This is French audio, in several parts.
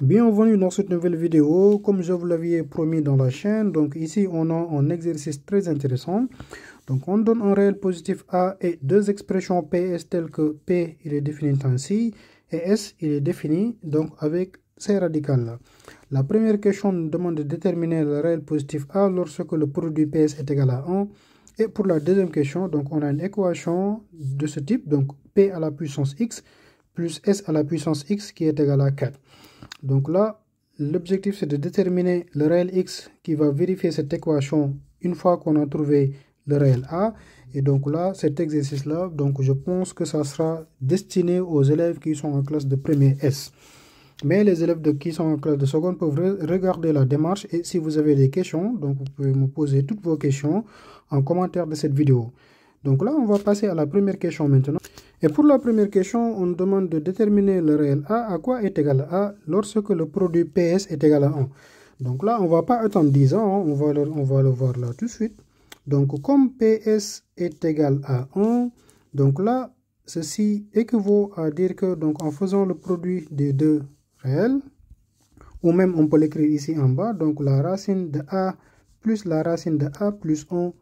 Bienvenue dans cette nouvelle vidéo. Comme je vous l'avais promis dans la chaîne, donc ici on a un exercice très intéressant. Donc on donne un réel positif A et deux expressions PS telles que P il est défini ainsi et S il est défini donc avec ces radicales-là. La première question nous demande de déterminer le réel positif A lorsque le produit PS est égal à 1. Et pour la deuxième question, donc on a une équation de ce type, donc P à la puissance X plus S à la puissance X qui est égal à 4. Donc là, l'objectif c'est de déterminer le réel X qui va vérifier cette équation une fois qu'on a trouvé le réel A. Et donc là, cet exercice-là, donc je pense que ça sera destiné aux élèves qui sont en classe de première S. Mais les élèves qui sont en classe de seconde peuvent regarder la démarche et si vous avez des questions, donc vous pouvez me poser toutes vos questions en commentaire de cette vidéo. Donc là, on va passer à la première question maintenant. Et pour la première question, on demande de déterminer le réel A à quoi est égal à A lorsque le produit PS est égal à 1. Donc là, on ne va pas attendre 10 ans, hein, on va le voir là tout de suite. Donc comme PS est égal à 1, donc là, ceci équivaut à dire que donc en faisant le produit des deux réels, ou même on peut l'écrire ici en bas, donc la racine de A plus la racine de A plus 1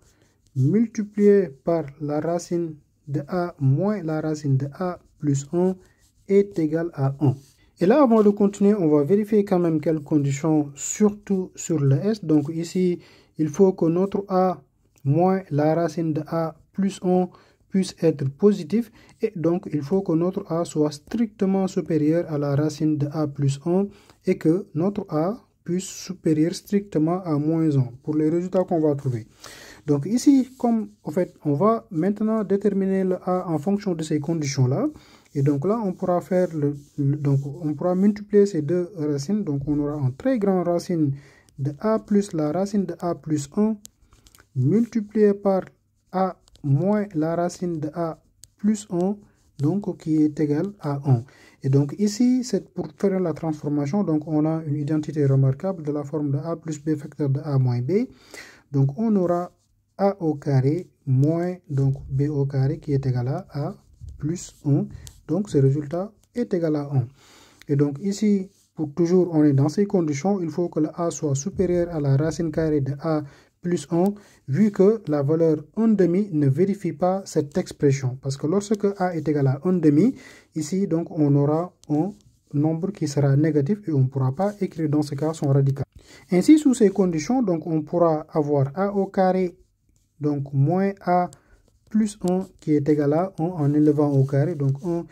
multiplié par la racine de A moins la racine de A plus 1 est égal à 1. Et là, avant de continuer, on va vérifier quand même quelques conditions, surtout sur le S. Donc ici, il faut que notre A moins la racine de A plus 1 puisse être positif. Et donc, il faut que notre A soit strictement supérieur à la racine de A plus 1 et que notre A puisse supérieur strictement à moins 1 pour les résultats qu'on va trouver. Donc ici, comme en fait, on va maintenant déterminer le A en fonction de ces conditions-là. Et donc là, on pourra faire donc on pourra multiplier ces deux racines. Donc on aura une très grande racine de A plus la racine de A plus 1 multiplié par A moins la racine de A plus 1, donc qui est égal à 1. Et donc ici, c'est pour faire la transformation. Donc on a une identité remarquable de la forme de A plus B facteur de A moins B. Donc on aura A au carré moins donc B au carré qui est égal à A plus 1. Donc ce résultat est égal à 1. Et donc ici, pour toujours on est dans ces conditions, il faut que le A soit supérieur à la racine carrée de A plus 1, vu que la valeur 1/2 ne vérifie pas cette expression. Parce que lorsque A est égal à 1/2, ici donc on aura un nombre qui sera négatif et on ne pourra pas écrire dans ce cas son radical. Ainsi, sous ces conditions, donc on pourra avoir A au carré donc moins A plus 1 qui est égal à 1 en élevant au carré, donc 1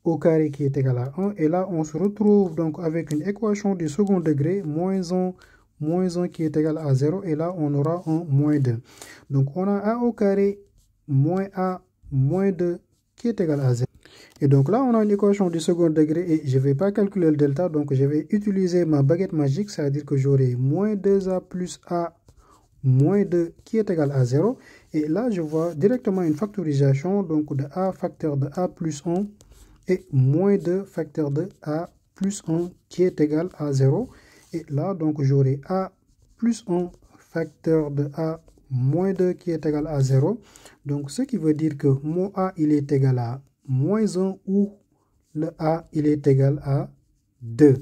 au carré qui est égal à 1. Et là, on se retrouve donc avec une équation du second degré, moins 1 qui est égal à 0. Et là, on aura un moins 2. Donc, on a A au carré moins A moins 2 qui est égal à 0. Et donc là, on a une équation du second degré et je ne vais pas calculer le delta. Donc, je vais utiliser ma baguette magique, c'est-à-dire que j'aurai moins 2A plus A moins 2 qui est égal à 0. Et là, je vois directement une factorisation donc de A facteur de A plus 1 et moins 2 facteur de A plus 1 qui est égal à 0. Et là, donc, j'aurai A plus 1 facteur de A moins 2 qui est égal à 0. Donc, ce qui veut dire que mon A, il est égal à moins 1 ou le A, il est égal à 2.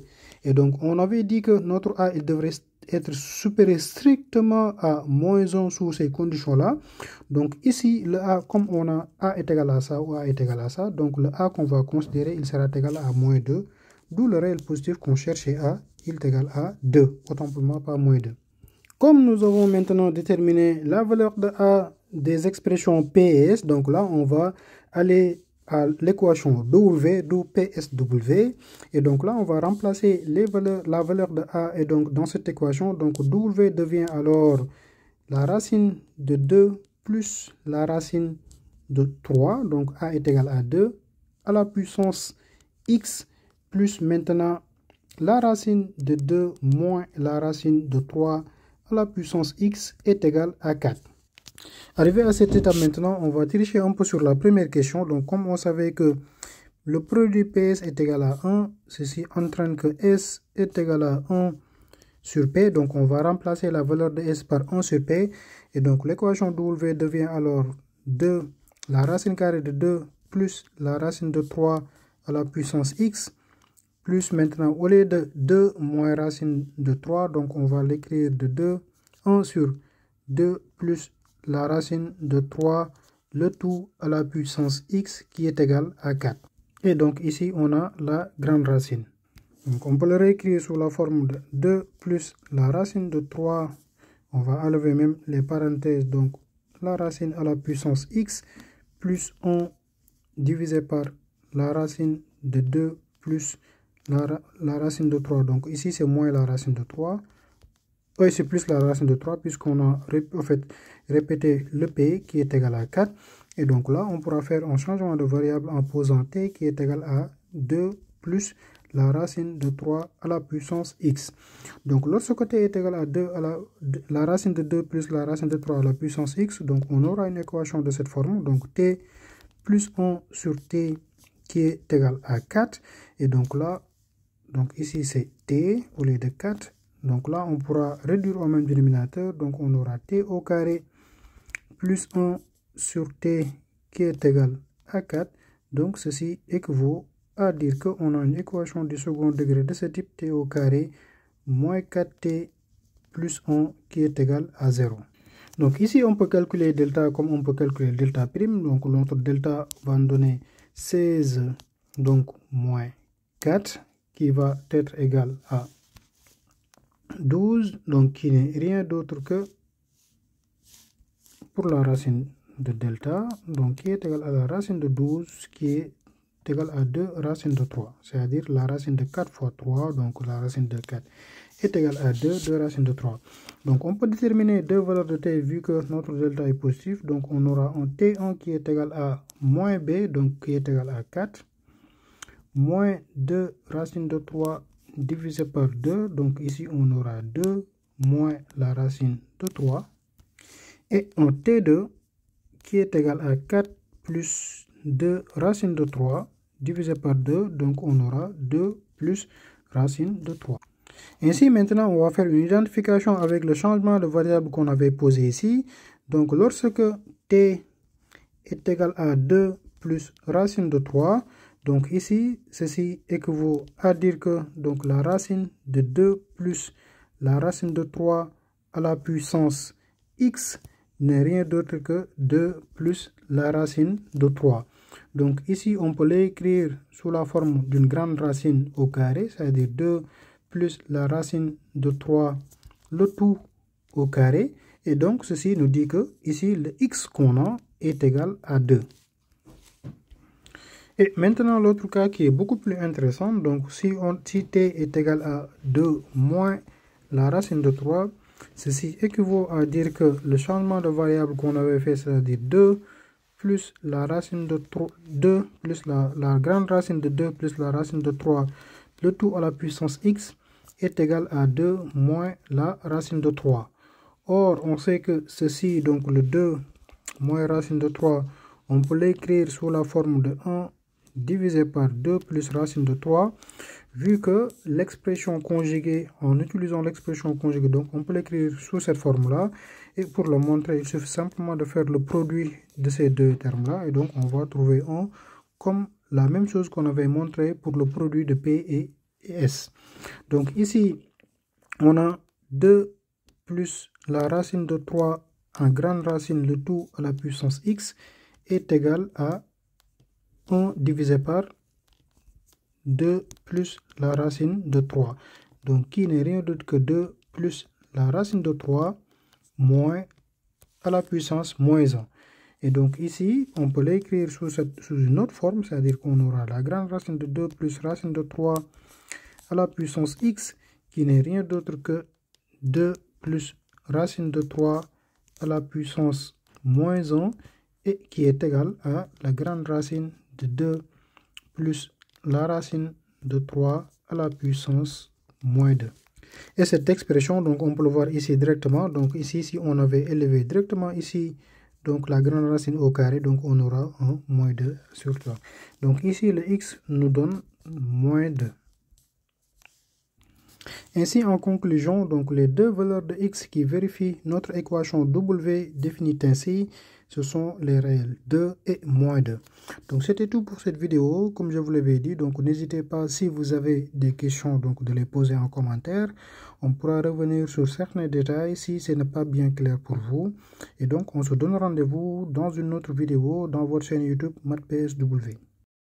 Et donc, on avait dit que notre A, il devrait être supérieur strictement à moins 1 sous ces conditions-là. Donc ici, le A, comme on a A est égal à ça ou A est égal à ça, donc le A qu'on va considérer, il sera égal à moins 2, d'où le réel positif qu'on cherche chez A, il est égal à 2, autant pour moi pas moins 2. Comme nous avons maintenant déterminé la valeur de A des expressions P et S, donc là, on va aller à l'équation W, d'où PSW. Et donc là, on va remplacer la valeur de A. Et donc, dans cette équation, donc W devient alors la racine de 2 plus la racine de 3. Donc, A est égal à 2 à la puissance X plus maintenant la racine de 2 moins la racine de 3 à la puissance X est égal à 4. Arrivé à cette étape maintenant, on va tricher un peu sur la première question. Donc, comme on savait que le produit PS est égal à 1, ceci entraîne que S est égal à 1 sur P. Donc, on va remplacer la valeur de S par 1 sur P. Et donc, l'équation W devient alors 2, la racine carrée de 2 plus la racine de 3 à la puissance X plus maintenant, au lieu de 2 moins racine de 3, donc on va l'écrire de 2, 1 sur 2 plus la racine de 3, le tout à la puissance x qui est égal à 4. Et donc ici, on a la grande racine. Donc on peut le réécrire sous la forme de 2 plus la racine de 3. On va enlever même les parenthèses, donc la racine à la puissance x plus 1 divisé par la racine de 2 plus la racine de 3. Donc ici, c'est moins la racine de 3. Oui, c'est plus la racine de 3 puisqu'on a en fait répété le p qui est égal à 4. Et donc là, on pourra faire un changement de variable en posant t qui est égal à 2 plus la racine de 3 à la puissance x. Donc lorsque t est égal à 2 à la racine de 2 plus la racine de 3 à la puissance x, donc on aura une équation de cette forme. Donc t plus 1 sur t qui est égal à 4. Et donc là, donc ici c'est t au lieu de 4. Donc là, on pourra réduire au même dénominateur. Donc on aura t au carré plus 1 sur t qui est égal à 4. Donc ceci équivaut à dire qu'on a une équation du second degré de ce type, t au carré moins 4t plus 1 qui est égal à 0. Donc ici, on peut calculer delta comme on peut calculer delta prime. Donc notre delta va nous donner 16 donc moins 4 qui va être égal à 12, donc qui n'est rien d'autre que pour la racine de delta, donc qui est égal à la racine de 12 qui est égal à 2 racines de 3, c'est-à-dire la racine de 4 fois 3, donc la racine de 4 est égale à 2 racines de 3. Donc on peut déterminer deux valeurs de t vu que notre delta est positif, donc on aura un t1 qui est égal à moins b, donc qui est égal à 4, moins 2 racine de 3 divisé par 2, donc ici on aura 2 moins la racine de 3, et un t2 qui est égal à 4 plus 2 racine de 3 divisé par 2, donc on aura 2 plus racine de 3. Ainsi, maintenant, on va faire une identification avec le changement de variable qu'on avait posé ici. Donc, lorsque t est égal à 2 plus racine de 3, donc ici, ceci équivaut à dire que donc, la racine de 2 plus la racine de 3 à la puissance x n'est rien d'autre que 2 plus la racine de 3. Donc ici, on peut l'écrire sous la forme d'une grande racine au carré, c'est-à-dire 2 plus la racine de 3, le tout au carré. Et donc, ceci nous dit que ici, le x qu'on a est égal à 2. Et maintenant, l'autre cas qui est beaucoup plus intéressant, donc si t est égal à 2 moins la racine de 3, ceci équivaut à dire que le changement de variable qu'on avait fait, c'est-à-dire 2 plus la racine de 3, 2 plus la grande racine de 2 plus la racine de 3, le tout à la puissance x, est égal à 2 moins la racine de 3. Or, on sait que ceci, donc le 2 moins racine de 3, on peut l'écrire sous la forme de 1 divisé par 2 plus racine de 3, vu que l'expression conjuguée, en utilisant l'expression conjuguée, donc on peut l'écrire sous cette forme-là. Et pour le montrer, il suffit simplement de faire le produit de ces deux termes-là. Et donc, on va trouver 1 comme la même chose qu'on avait montré pour le produit de P et S. Donc ici, on a 2 plus la racine de 3 en grande racine, le tout à la puissance x, est égal à 1 divisé par 2 plus la racine de 3. Donc, qui n'est rien d'autre que 2 plus la racine de 3 moins à la puissance moins 1. Et donc ici, on peut l'écrire sous une autre forme, c'est-à-dire qu'on aura la grande racine de 2 plus racine de 3 à la puissance x, qui n'est rien d'autre que 2 plus racine de 3 à la puissance moins 1, et qui est égal à la grande racine de 2 plus la racine de 3 à la puissance moins 2. Et cette expression, donc on peut le voir ici directement. Donc ici, si on avait élevé directement ici, donc la grande racine au carré, donc on aura un moins 2 sur 3. Donc ici, le x nous donne moins 2. Ainsi, en conclusion, donc les deux valeurs de x qui vérifient notre équation W définie ainsi ce sont les réels 2 et moins 2. Donc c'était tout pour cette vidéo. Comme je vous l'avais dit, donc n'hésitez pas, si vous avez des questions, donc de les poser en commentaire. On pourra revenir sur certains détails si ce n'est pas bien clair pour vous. Et donc on se donne rendez-vous dans une autre vidéo dans votre chaîne YouTube MathPSW.